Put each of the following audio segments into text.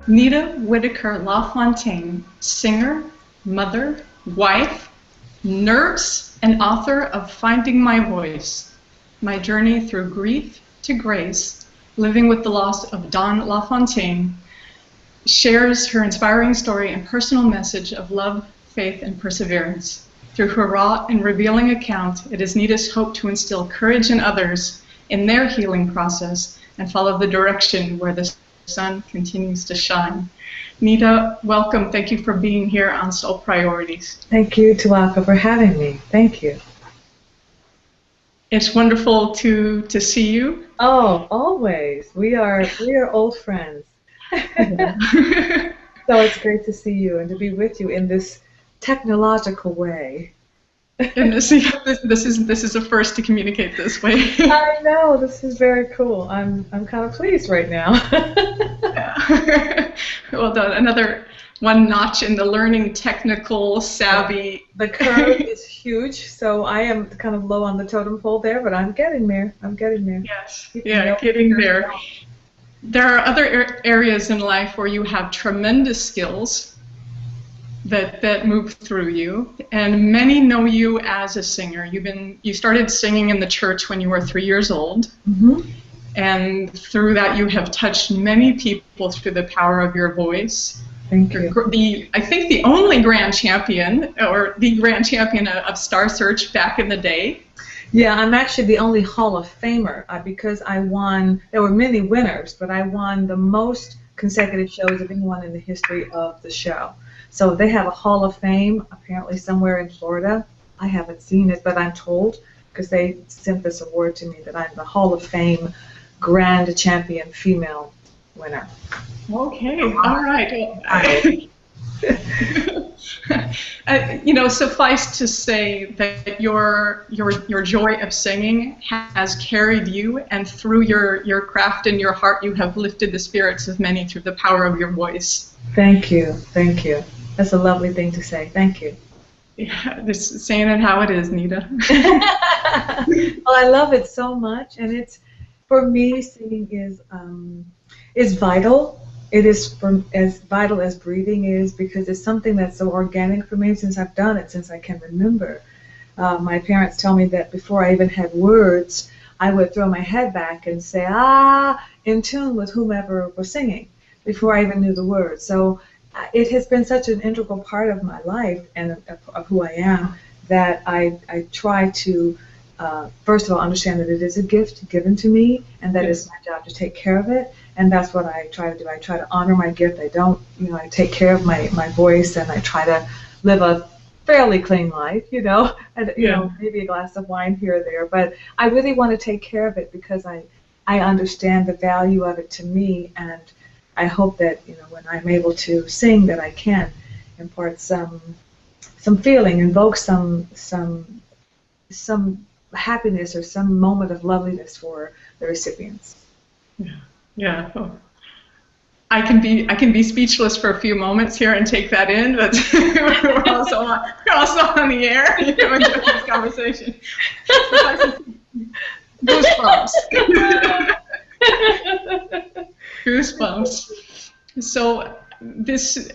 Nita Whitaker LaFontaine, singer, mother, wife, nurse, and author of Finding My Voice, My Journey Through Grief to Grace, Living with the Loss of Don LaFontaine, shares her inspiring story and personal message of love, faith, and perseverance. Through her raw and revealing account, it is Nita's hope to instill courage in others in their healing process and follow the direction where the sun continues to shine. Nita, welcome. Thank you for being here on Soul Priorities. Thank you, Tuaca, for having me. Thank you. It's wonderful to see you. Oh, always. We are old friends. So it's great to see you and to be with you in this technological way. And this is a first to communicate this way. I know, this is very cool. I'm kind of pleased right now. Yeah. Well done. Another one notch in the learning technical savvy. The curve is huge, so I am kind of low on the totem pole there, but I'm getting there. I'm getting there. Yes. Yeah, getting there. There are other areas in life where you have tremendous skills that move through you, and many know you as a singer. You started singing in the church when you were 3 years old, and through that you have touched many people through the power of your voice. Thank you. I think the only grand champion, or the grand champion of Star Search back in the day. Yeah, I'm actually the only Hall of Famer because I won. There were many winners, but I won the most consecutive shows of anyone in the history of the show. So they have a Hall of Fame, apparently somewhere in Florida. I haven't seen it, but I'm told, because they sent this award to me, that I'm the Hall of Fame Grand Champion Female winner. Okay, all right. Suffice to say that your joy of singing has carried you, and through your craft and your heart, you have lifted the spirits of many through the power of your voice. Thank you. Thank you. That's a lovely thing to say. Thank you. Yeah, just saying it how it is, Nita. Well, I love it so much, and it's, for me, singing is vital. It is as vital as breathing is, because it's something that's so organic for me since I've done it since I can remember. My parents tell me that before I even had words, I would throw my head back and say, in tune with whomever was singing, before I even knew the words. So it has been such an integral part of my life and of who I am that I try to, first of all, understand that it is a gift given to me, and that it's my job to take care of it. And that's what I try to do. I try to honor my gift. I take care of my voice, and I try to live a fairly clean life, and maybe a glass of wine here or there. But I really want to take care of it because I understand the value of it to me, and I hope that when I'm able to sing, that I can impart some feeling, invoke some happiness or some moment of loveliness for the recipients. Yeah. Yeah, I can be speechless for a few moments here and take that in, but we're also on the air, enjoying this conversation. Goosebumps. Goosebumps. So this,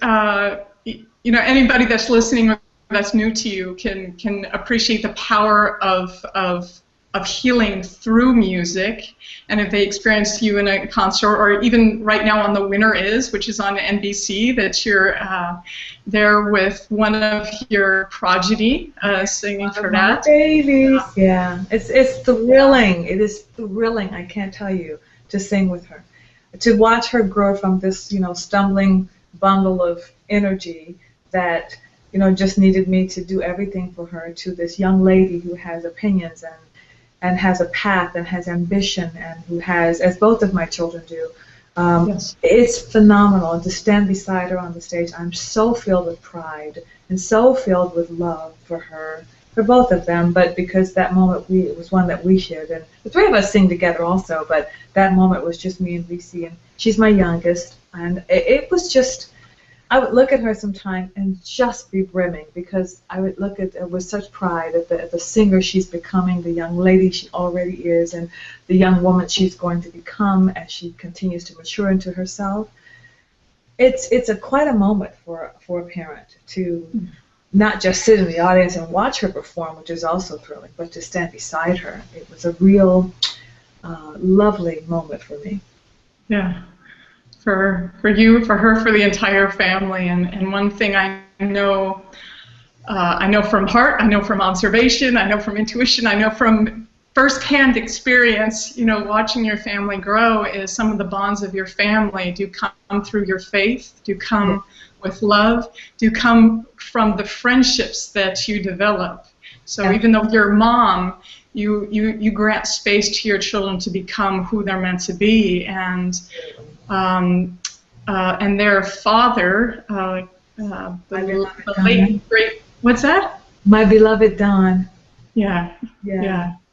anybody that's listening or that's new to you can appreciate the power of healing through music, and if they experience you in a concert, or even right now on The Winner Is, which is on NBC, that you're there with one of your progeny singing for that. Babies, yeah, it's thrilling. It is thrilling. I can't tell you, to sing with her, to watch her grow from this stumbling bundle of energy that just needed me to do everything for her, to this young lady who has opinions and has a path and has ambition, and who has, as both of my children do, it's phenomenal. And to stand beside her on the stage, I'm so filled with pride and so filled with love for her, for both of them. But because that moment, it was one that we shared, and the three of us sing together also, but that moment was just me and Lucy, and she's my youngest, and it was just, I would look at her sometime and just be brimming, because I would look at it with such pride at the singer she's becoming, the young lady she already is, and the young woman she's going to become as she continues to mature into herself. It's quite a moment for a parent to not just sit in the audience and watch her perform, which is also thrilling, but to stand beside her. It was a real lovely moment for me. Yeah. For you, for her, for the entire family. And one thing I know from heart, I know from observation, I know from intuition, I know from firsthand experience, watching your family grow, is some of the bonds of your family do come through your faith, do come with love, do come from the friendships that you develop. So even though you're mom, you grant space to your children to become who they're meant to be, and their father, the late great, what's that? My beloved Don. Yeah.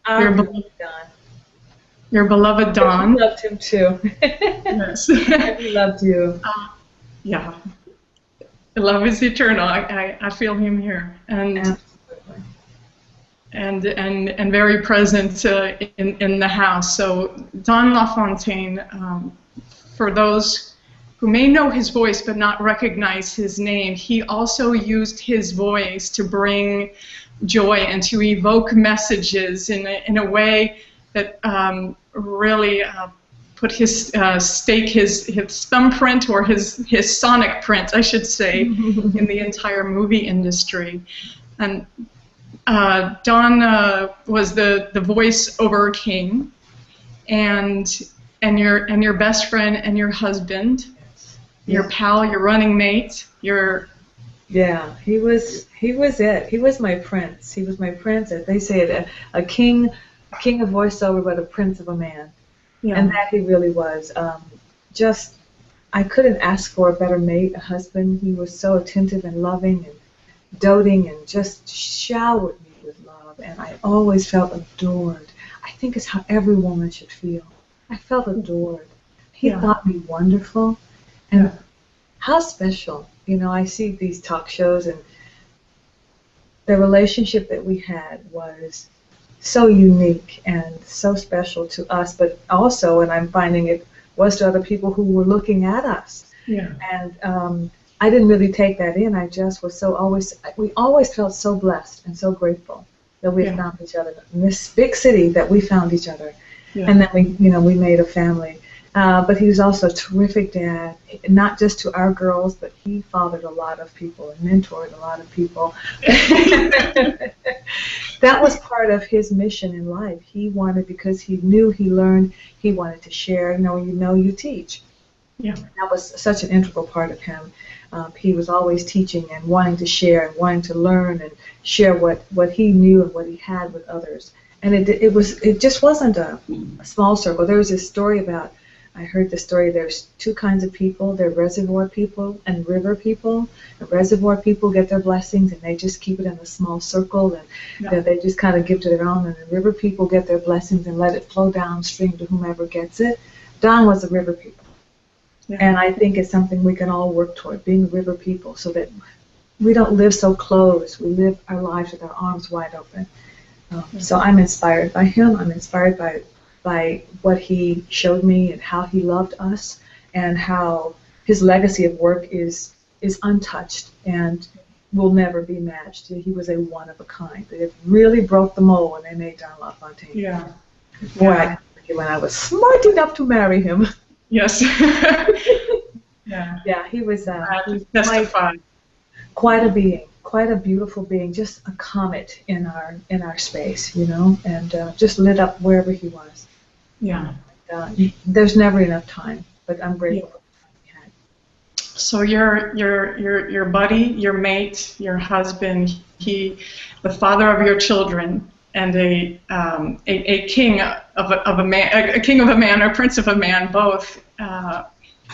Our beloved Don. Your beloved Don. We loved him too. Yes. We loved you. Yeah. Love is eternal. I feel him here, and very present in the house. So Don LaFontaine, for those who may know his voice but not recognize his name, he also used his voice to bring joy and to evoke messages in a way that really put his thumbprint, or his sonic print, I should say, in the entire movie industry. And Don was the voice-over king, and your best friend and your husband, your pal, your running mate, your... Yeah, he was it. He was my prince. He was my prince. They say it, a king of voiceover, but a prince of a man. Yeah. And that he really was. I couldn't ask for a better mate, a husband. He was so attentive and loving and doting, and just showered me with love. And I always felt adored. I think it's how every woman should feel. I felt adored. He thought me wonderful. And how special. I see these talk shows, and the relationship that we had was so unique and so special to us, but also, and I'm finding it was to other people who were looking at us. Yeah. And I didn't really take that in. I just was we always felt so blessed and so grateful that we had found each other in this big city, that we found each other. Yeah. And then we made a family. But he was also a terrific dad, not just to our girls, but he fathered a lot of people and mentored a lot of people. That was part of his mission in life. He wanted, because he knew, he learned, he wanted to share. You teach. Yeah. That was such an integral part of him. He was always teaching and wanting to share and wanting to learn and share what he knew and what he had with others. And it just wasn't a small circle. There was this story about, I heard the story, there's two kinds of people. There are reservoir people and river people. The reservoir people get their blessings and they just keep it in a small circle, and they just kind of give to their own. And the river people get their blessings and let it flow downstream to whomever gets it. Don was a river people. Yeah. And I think it's something we can all work toward, being river people, so that we don't live so closed. We live our lives with our arms wide open. So I'm inspired by him. I'm inspired by what he showed me and how he loved us, and how his legacy of work is untouched and will never be matched. He was a one of a kind. It really broke the mold when they made Don LaFontaine. Yeah. Boy, I when I was smart enough to marry him. Yes. Yeah, he was quite a being. Quite a beautiful being, just a comet in our space, and just lit up wherever he was. Yeah. There's never enough time, but I'm grateful for what we had. So your buddy, your mate, your husband, the father of your children, and a king of a man, or prince of a man, both.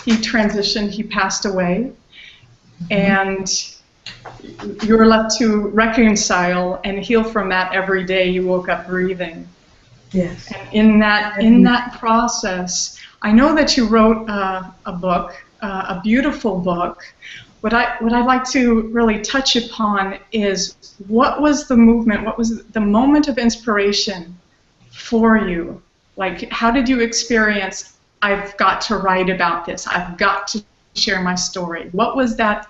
He transitioned. He passed away, and you were left to reconcile and heal from that every day you woke up breathing. Yes. And in that process, I know that you wrote a book, a beautiful book, what I'd like to really touch upon is what was the movement, what was the moment of inspiration for you? Like, how did you experience, I've got to write about this, I've got to share my story? What was that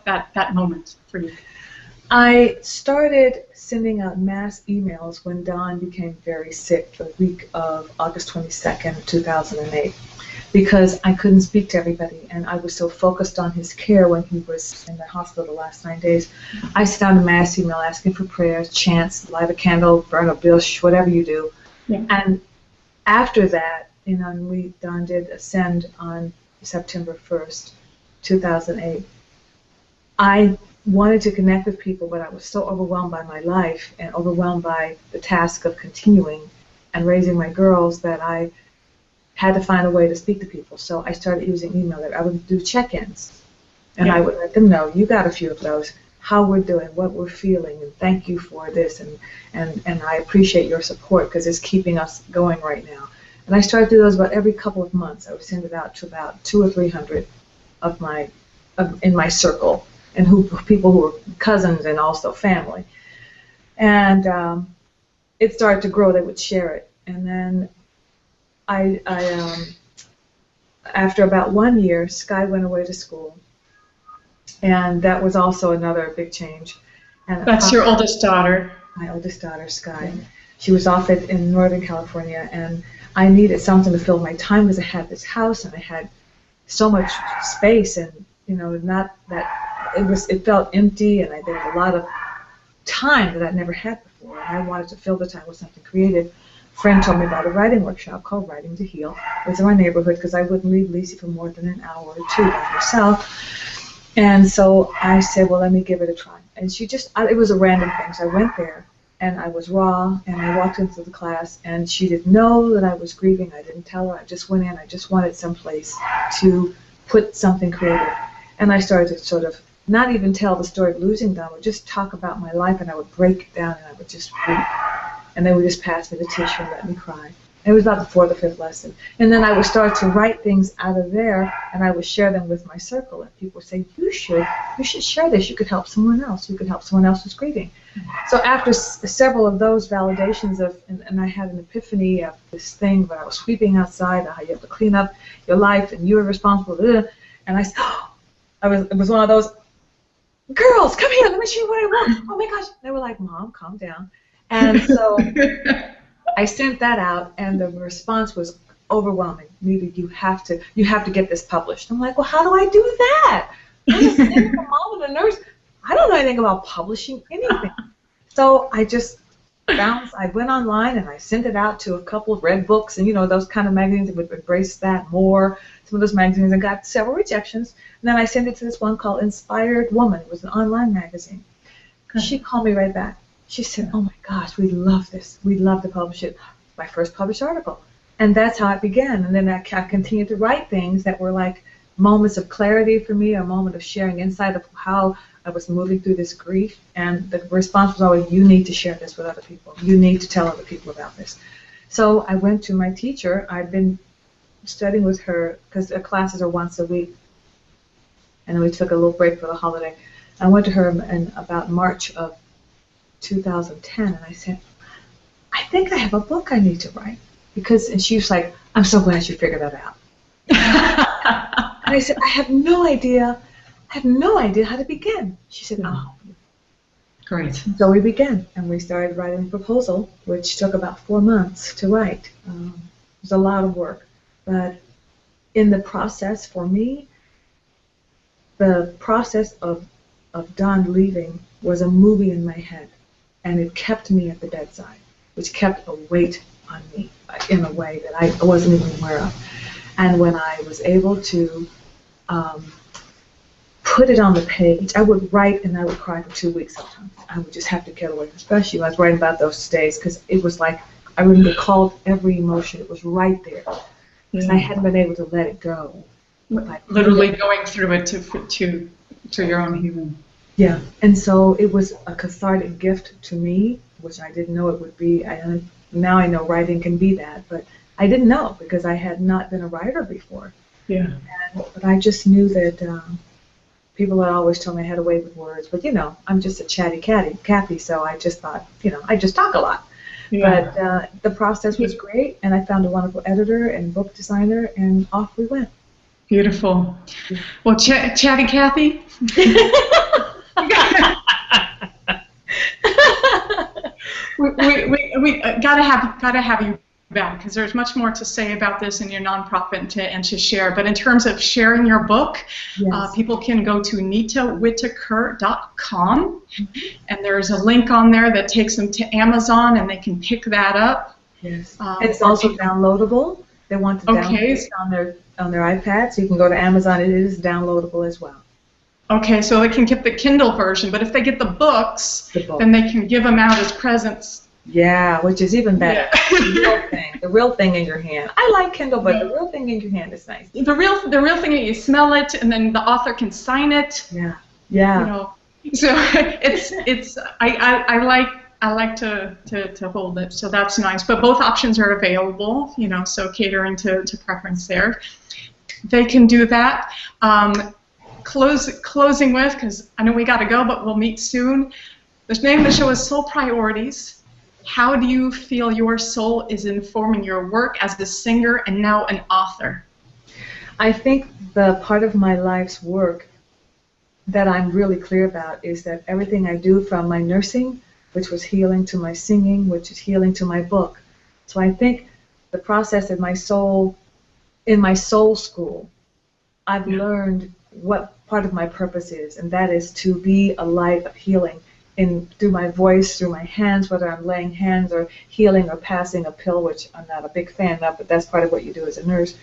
moment for you? I started sending out mass emails when Don became very sick the week of August 22nd, 2008, because I couldn't speak to everybody, and I was so focused on his care when he was in the hospital the last 9 days. I sent out a mass email asking for prayers, chants, light a candle, burn a bush, whatever you do. Yeah. And after that, Don did ascend on September 1st, 2008. I wanted to connect with people, but I was so overwhelmed by my life and overwhelmed by the task of continuing and raising my girls that I had to find a way to speak to people. So I started using email. I would do check-ins, and I would let them know, you got a few of those, how we're doing, what we're feeling, and thank you for this, and I appreciate your support because it's keeping us going right now. And I started to do those about every couple of months. I would send it out to about 200 or 300 in my circle, and people who were cousins and also family. And it started to grow. They would share it. And then after about 1 year, Sky went away to school. And that was also another big change. And that's your oldest daughter? My oldest daughter, Sky. Yeah. She was off in Northern California, and I needed something to fill my time because I had this house and I had so much space, and not that it felt empty, and there was a lot of time that I'd never had before, and I wanted to fill the time with something creative. A friend told me about a writing workshop called Writing to Heal. It was in my neighborhood because I wouldn't leave Lacey for more than an hour or two by herself. And so I said, well, let me give it a try. And it was a random thing. So I went there, and I was raw, and I walked into the class, and she didn't know that I was grieving. I didn't tell her. I just went in. I just wanted some place to put something creative. And I started to sort of not even tell the story of losing Don, but just talk about my life, and I would break it down, and I would just weep. And they would just pass me the tissue and let me cry. It was about the 4th or 5th lesson. And then I would start to write things out of there, and I would share them with my circle. And people would say, you should share this. You could help someone else. You could help someone else who's grieving. So after several of those validations and I had an epiphany of this thing where I was sweeping outside, how you have to clean up your life, and you're responsible. And I said, it was one of those, girls, come here, let me show you what I want. Oh my gosh. They were like, Mom, calm down. And so I sent that out, and the response was overwhelming. Nita, you have to get this published. I'm like, well, how do I do that? I'm just a mom and a nurse. I don't know anything about publishing anything. So I just I went online and I sent it out to a couple of Red Books and those kind of magazines that would embrace that more. Some of those magazines, and got several rejections. And then I sent it to this one called Inspired Woman. It was an online magazine. She called me right back. She said, oh my gosh, we love this. We'd love to publish it. My first published article. And that's how it began. And then I continued to write things that were like moments of clarity for me, a moment of sharing insight of how I was moving through this grief. And the response was always, you need to share this with other people. You need to tell other people about this. So I went to my teacher. I'd been studying with her because the classes are once a week. And then we took a little break for the holiday. I went to her in about March of 2010, and I said, I think I have a book I need to write. And she was like, I'm so glad you figured that out. And I said, I have no idea how to begin. She said, oh. Great. So we began, and we started writing a proposal, which took about 4 months to write. It was a lot of work. But in the process, for me, the process of Don leaving was a movie in my head. And it kept me at the bedside, which kept a weight on me in a way that I wasn't even aware of. And when I was able to put it on the page, I would write and I would cry for 2 weeks sometimes. I would just have to get away, especially when I was writing about those days, because it was like I would recall every emotion. It was right there. Because I hadn't been able to let it go. Literally going through it to your own healing. Yeah, and so it was a cathartic gift to me, which I didn't know it would be. Now I know writing can be that, but I didn't know because I had not been a writer before. Yeah. But I just knew that people would always tell me I had a way with words, but you know, I'm just a chatty Cathy, so I just thought, you know, I just talk a lot. Yeah. But the process was great, and I found a wonderful editor and book designer, and off we went. Beautiful. Well, Chatty Cathy. we gotta have you back, because there's much more to say about this in your nonprofit and to share. But in terms of sharing your book, yes. People can go to nitawhitaker.com, and there's a link on there that takes them to Amazon, and they can pick that up. Yes. It's also downloadable. They want to download it on their iPad, so you can go to Amazon. It is downloadable as well. Okay, so they can get the Kindle version, but if they get the books, then they can give them out as presents. Yeah, which is even better. Yeah. The real thing in your hand. I like Kindle, but the real thing in your hand is nice. The real thing is you smell it, and then the author can sign it. Yeah, yeah. You know, so I like to hold it, so that's nice. But both options are available. You know, so catering to preference there. They can do that. Closing with, because I know we got to go, but we'll meet soon. The name of the show is Soul Priorities. How do you feel your soul is informing your work as a singer and now an author? I think the part of my life's work that I'm really clear about is that everything I do, from my nursing, which was healing, to my singing, which is healing, to my book. So I think the process in my soul school, I've learned what part of my purpose is, and that is to be a light of healing through my voice, through my hands, whether I'm laying hands or healing or passing a pill, which I'm not a big fan of, but that's part of what you do as a nurse.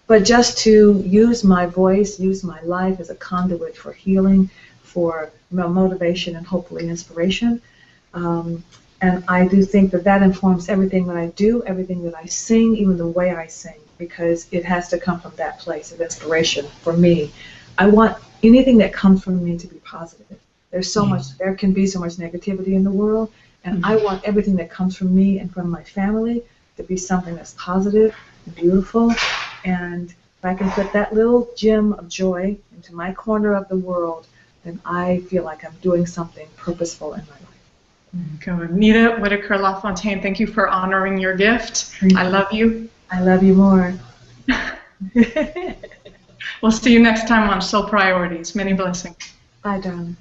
But just to use my voice, use my life as a conduit for healing, for motivation, and hopefully inspiration. And I do think that informs everything that I do, everything that I sing, even the way I sing, because it has to come from that place of inspiration for me. I want anything that comes from me to be positive. There's so much, there can be so much negativity in the world, and I want everything that comes from me and from my family to be something that's positive, beautiful, and if I can put that little gem of joy into my corner of the world, then I feel like I'm doing something purposeful in my life. Good. Nita Whitaker LaFontaine, thank you for honoring your gift. I love you. I love you more. We'll see you next time on Soul Priorities. Many blessings. Bye, darling.